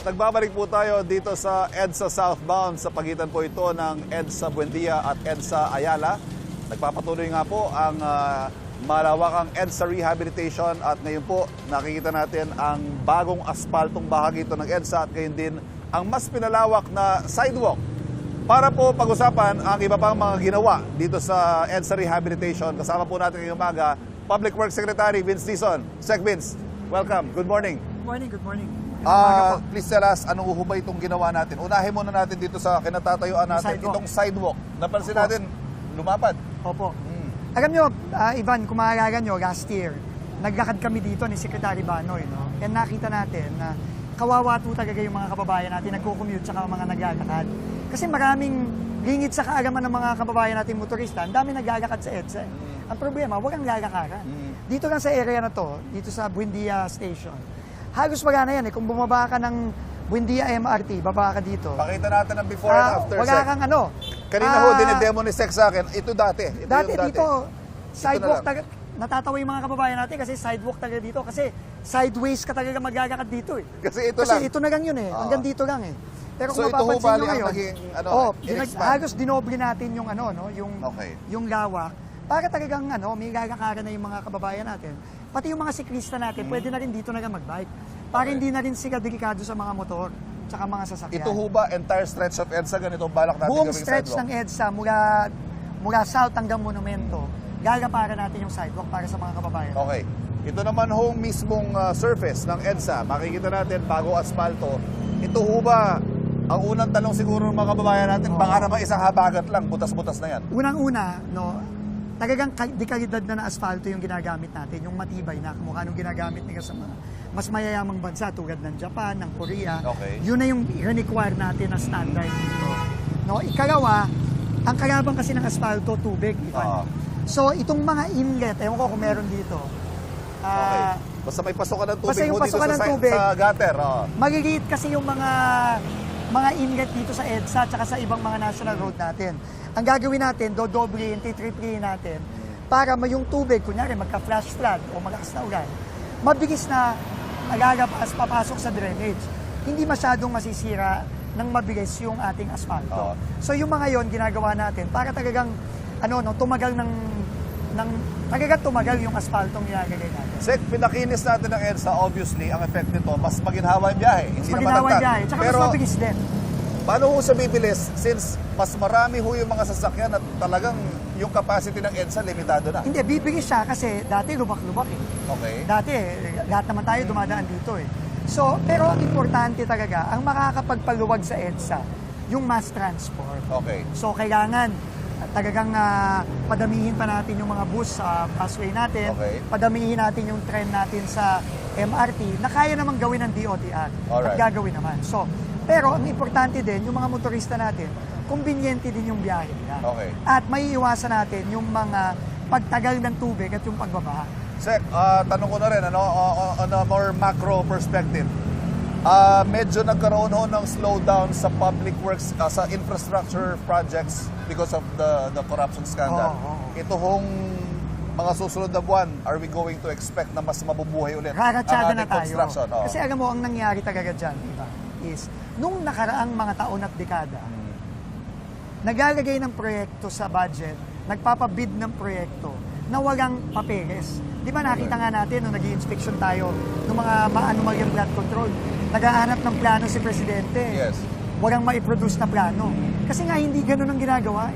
Nagbabalik po tayo dito sa EDSA Southbound sa pagitan po ito ng EDSA Buendia at EDSA Ayala. Nagpapatuloy nga po ang malawakang EDSA Rehabilitation at ngayon po nakikita natin ang bagong aspaltong bahagi ito ng EDSA at ngayon din ang mas pinalawak na sidewalk. Para po pag-usapan ang iba pang mga ginawa dito sa EDSA Rehabilitation, kasama po natin ngayong umaga Public Works Secretary Vince Dizon. Sec Vince, welcome. Good morning. Good morning. Please tell us, anong uhubay itong ginawa natin? Unahin muna natin dito sa kinatatayuan natin, itong sidewalk. Napansin natin, lumapad. Opo. Alam nyo, Ivan, kung maalala nyo, last year, naglakad kami dito ni Secretary Banoy, no? And nakita natin na kawawa po talaga yung mga kababayan natin, nagko-commute tsaka mga naglalakad. Kasi maraming lingid sa kaalaman ng mga kababayan natin motorista, ang dami naglalakad sa EDSA. Ang problema, walang lalakaran. Dito lang sa area na to, dito sa Buendia Station, halos wala na yan eh. Kung bumaba ka ng Buendia MRT, baba ka dito. Pakita natin ang before and after, wala Sec. kang ano. Kanina ho, dinedemo ni Sec sa akin. Ito dati. Dati dito, sidewalk talaga. Natatawa yung mga kababayan natin kasi sidewalk talaga dito. Kasi sideways ka talaga maglalakad dito eh. Kasi ito lang. Kasi ito na lang yun eh. Hanggang dito lang eh. Pero kung So ito ho mapapansin bali nyo ang ngayon, naging in-expand. halos dinoble natin yung ano, no, Okay. yung lawak. Para talagang may lalakaran na yung mga kababayan natin. Pati yung mga siklista natin, pwede na rin dito na lang mag-bike. Para hindi na rin sila delikado sa mga motor tsaka mga sasakyan. Ito ho ba, entire stretch of EDSA, ganito ang balak natin Buong gawing stretch sidewalk? ng EDSA mula south hanggang Monumento, gagaparan natin yung sidewalk para sa mga kababayan. Okay. Ito naman ho mismong surface ng EDSA. Makikita natin, bago asfalto. Ito ho ba, ang unang tanong siguro ng mga kababayan natin, baka naman isang habagat lang, butas-butas na yan. Unang-una, no, talagang dekalidad na asfalto yung ginagamit natin, yung matibay na kamukha nung ginagamit nila sa mga mas mayayamang bansa tulad ng Japan, ng Korea. Okay. Yun na yung require natin na standard dito. No, ikalawa, ang kalabang kasi ng asfalto, tubig. So, itong mga inlet, ewan ko kung meron dito. Okay. Basta may pasokan ng tubig basta yung mo dito pasokan ng tubig, sa gutter. Maliliit kasi yung mga inlet dito sa EDSA at sa ibang mga national road natin. Ang gagawin natin, dodoblein, titripliin natin para yung tubig, kunyari magka-flash flood o malakas na ulan, mabilis na lalabas, papasok sa drainage. Hindi masyadong masisira ng mabilis yung ating asfalto. So yung mga yon ginagawa natin para talagang tumagal talagang tumagal yung asfaltong nilalagay natin. Sek, pinakinis natin ng EDSA, obviously, ang effect nito, mas maginhawa yung biyahe. Hindi na Maginawa malagtag. biyahe, tsaka Pero, mas mabilis din. paano ho sa bibilis? Since mas marami ho yung mga sasakyan at talagang yung capacity ng EDSA limitado na. Hindi, bibilis siya kasi dati lubak-lubak eh. Okay. Dati, lahat naman tayo dumadaan dito eh. So, pero ang importante talaga, ang makakapagpaluwag sa EDSA, yung mass transport. Okay. So, kailangan talagang padamihin pa natin yung mga bus sa busway natin, Okay. padamihin natin yung train natin sa MRT na kaya namang gawin ng DOTR at Alright. gagawin naman. So, pero ang importante din, yung mga motorista natin, conveniente din yung biyahe nila. Okay. At may iwasan natin yung mga pagtagal ng tubig at yung pagbabaha. Sek, tanong ko na rin, on a more macro perspective, medyo nagkaroon ho ng slowdown sa public works, sa infrastructure projects because of the corruption scandal. Ito hong mga susunod na buwan, are we going to expect na mas mabubuhay ulit Raratsada na ating tayo. construction? Kasi alam mo, ang nangyari talaga dyan, diba, is, nung nakaraang mga taon at dekada, naglalagay ng proyekto sa budget, nagpapabid ng proyekto na walang papeles. Di ba nakita nga natin nung nag-i-inspection tayo ng mga anomalyang flood control, naghahanap ng plano si Presidente. Yes. Walang maiproduce na plano. Kasi nga hindi ganun ang ginagawa.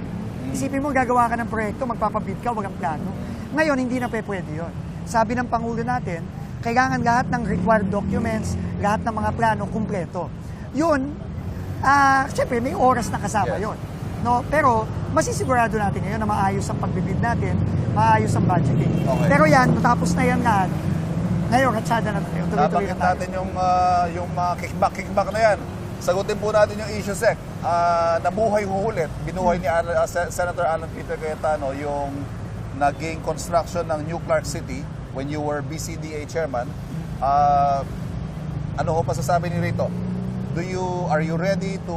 Isipin mo, gagawa ka ng proyekto, magpapabid ka, walang plano. Ngayon, hindi na pwede yun. Sabi ng Pangulo natin, kailangan lahat ng required documents, lahat ng mga plano, kumpleto. Yun, syempre may oras na kasama yun. No? Pero masisigurado natin ngayon na maayos ang pagbibid natin, maayos ang budgeting. Okay. Pero yan, natapos na yan lahat. Ngayon, ratsada na tayo. Tuloy-tuloy Nabanggit na tayo. natin yung mga kickback na yan. Sagutin po natin yung issue, Sec. Nabuhay huhulit. Binuhay ni Senator Alan Peter Cayetano yung naging construction ng New Clark City when you were BCDA chairman. Ano ho pasasabi ni Rito? Are you ready to,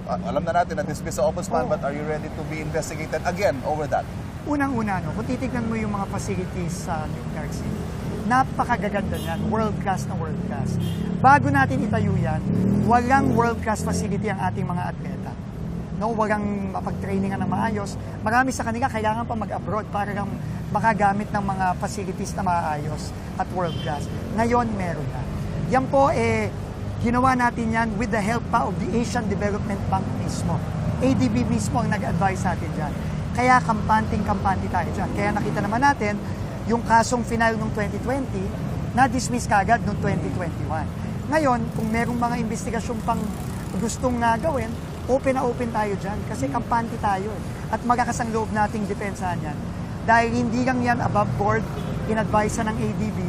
alam na natin na dismiss sa ombudsman, but are you ready to be investigated again over that? Unang-una, kung titignan mo yung mga facilities sa New Clark City, napakagaganda niyan, world-class na world-class. Bago natin itayo yan, walang world-class facility ang ating mga atleta. No, walang mapag-trainingan ng maayos. Marami sa kanila kailangan pa mag-abroad para lang makagamit ng mga facilities na maayos at world-class. Ngayon, meron na. Yan po, ginawa natin yan with the help pa of the Asian Development Bank mismo. ADB mismo ang nag-advise natin dyan. Kaya kampante tayo dyan. Kaya nakita naman natin, yung kasong final noong 2020, na-dismiss kagad noong 2021. Ngayon, kung merong mga investigasyon pang gustong gawin, open na open tayo dyan. Kasi kampante tayo. At magakas ang loob nating depensahan yan. Dahil hindi lang yan above board, in-advise ng ADB,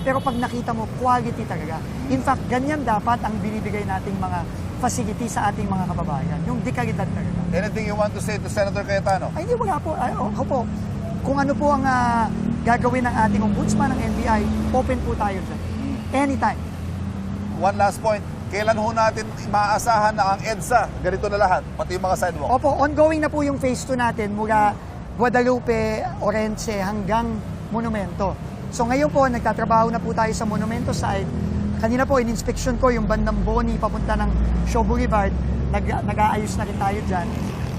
pero pag nakita mo, quality talaga. In fact, ganyan dapat ang binibigay nating mga facility sa ating mga kababayan. Yung dekalidad talaga. Anything you want to say to Senator Cayetano? Ay, hindi, wala po. Ako po, kung ano po ang gagawin ng ating ombudsman ng NBI, open po tayo dyan. Anytime. One last point. Kailan ho natin maaasahan na ang EDSA, ganito na lahat, pati yung mga sidewalk? Opo, ongoing na po yung phase 2 natin mula Guadalupe, Orense hanggang Monumento. So ngayon po, nagtatrabaho na po tayo sa Monumento side. Kanina po, in-inspection ko yung bandang Boni papunta ng Shaw Boulevard. Nag-aayos na rin tayo dyan.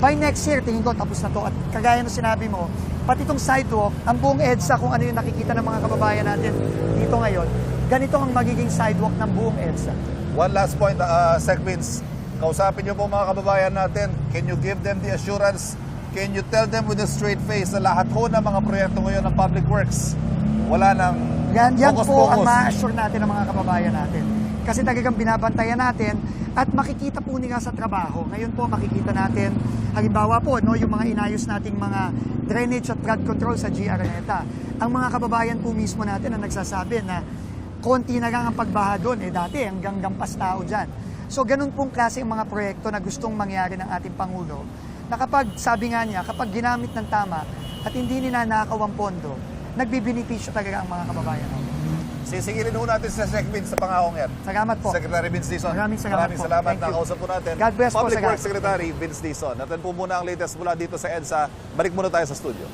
By next year, tingin ko tapos na to. At kagaya ng sinabi mo, pati itong sidewalk, ang buong EDSA, kung ano yung nakikita ng mga kababayan natin dito ngayon, ganito ang magiging sidewalk ng buong EDSA. One last point, Sec Vince. Kausapin niyo po mga kababayan natin. Can you give them the assurance? Can you tell them with a straight face na lahat ho ng mga proyekto ngayon ng Public Works, wala nang Yan po ang focus-focus? ma-assure natin ng mga kababayan natin. Kasi talagang binabantayan natin at makikita po nila sa trabaho. Ngayon po makikita natin, halimbawa po, no, yung mga inayos nating mga drainage at flood control sa GR Araneta. Ang mga kababayan po mismo natin ang nagsasabi na konti na lang ang pagbaha doon. Dati hanggang gampas tao dyan. So ganun pong klase ang mga proyekto na gustong mangyari ng ating Pangulo. Na kapag, sabi nga niya, kapag ginamit ng tama at hindi ninanakaw ang pondo, nagbibinipisyo talaga ang mga kababayan. Sisingilin ho natin sa Sec Vince sa pangahong yan. Salamat po. Secretary Vince Dizon. Maraming salamat po. Salamat. Thank you. Nakausap po natin. God bless po, Public Secretary. Works Secretary Vince Dizon. Natin po muna ang latest mula dito sa EDSA. Balik muna tayo sa studio.